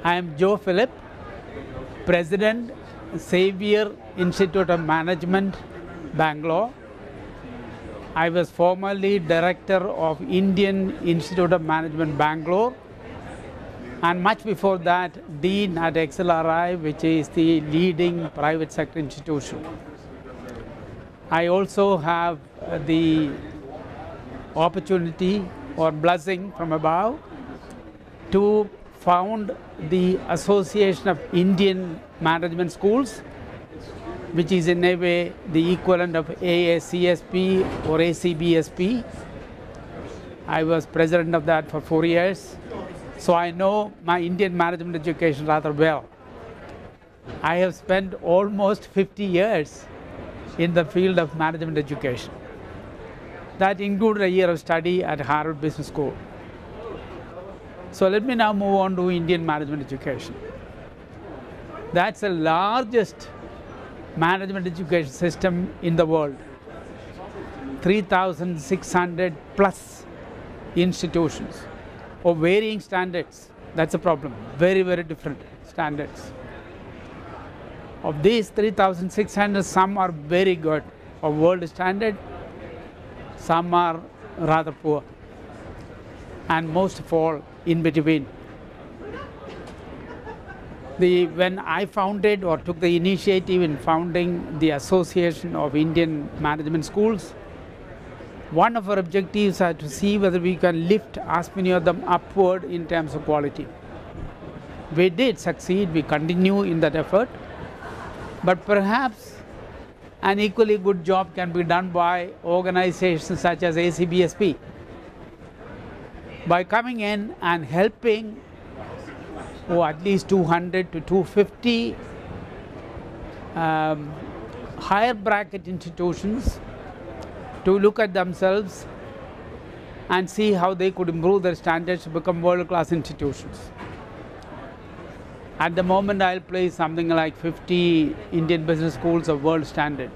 I am Joe Philip, President, Xavier Institute of Management, Bangalore. I was formerly Director of Indian Institute of Management, Bangalore, and much before that, Dean at XLRI, which is the leading private sector institution. I also have the opportunity or blessing from above to found the Association of Indian Management Schools, which is in a way the equivalent of ACBSP or ACBSP. I was president of that for 4 years, so I know my Indian management education rather well. I have spent almost 50 years in the field of management education. That included a year of study at Harvard Business School. So let me now move on to Indian management education. That's the largest management education system in the world. 3,600 plus institutions of varying standards. That's a problem. Very, very different standards. Of these 3,600, some are very good of world standard, some are rather poor, and most of all in between. When I founded or took the initiative in founding the Association of Indian Management Schools, one of our objectives are to see whether we can lift as many of them upward in terms of quality. We did succeed, we continue in that effort, but perhaps an equally good job can be done by organizations such as ACBSP. By coming in and helping at least 200 to 250 higher bracket institutions to look at themselves and see how they could improve their standards to become world-class institutions. At the moment, I'll place something like 50 Indian business schools of world standard.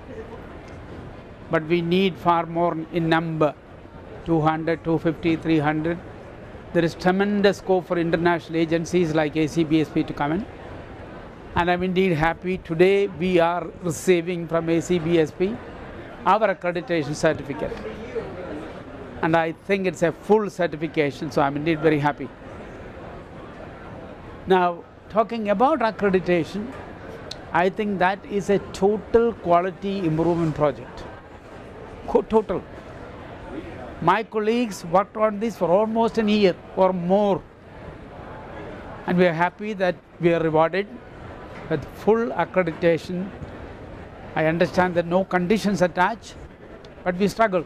But we need far more in number, 200, 250, 300. There is tremendous scope for international agencies like ACBSP to come in. And I'm indeed happy today we are receiving from ACBSP our accreditation certificate. And I think it's a full certification, so I'm indeed very happy. Now, talking about accreditation, I think that is a total quality improvement project. Total. My colleagues worked on this for almost a year or more, and we are happy that we are rewarded with full accreditation. I understand that no conditions attached, but we struggle.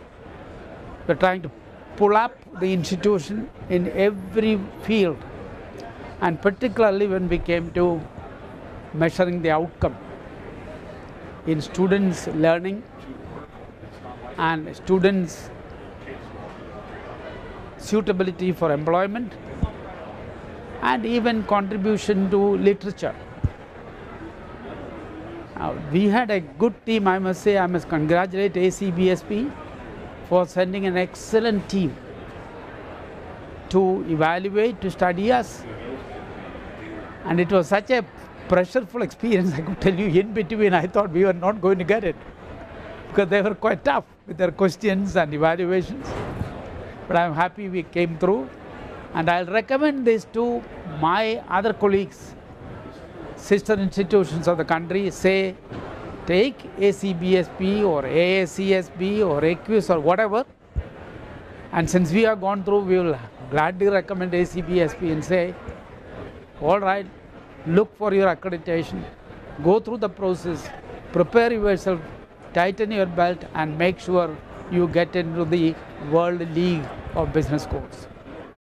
We're trying to pull up the institution in every field, and particularly when we came to measuring the outcome in students' learning and students' suitability for employment, and even contribution to literature. We had a good team, I must say. I must congratulate ACBSP for sending an excellent team to evaluate, to study us. And it was such a pressureful experience, I could tell you, in between I thought we were not going to get it, because they were quite tough with their questions and evaluations. But I'm happy we came through, and I'll recommend this to my other colleagues, sister institutions of the country. Say, take ACBSP or AACSB or AQUIS or whatever, and since we have gone through, we will gladly recommend ACBSP and say, all right, look for your accreditation, go through the process, prepare yourself, tighten your belt, and make sure you get into the World League of Business Schools.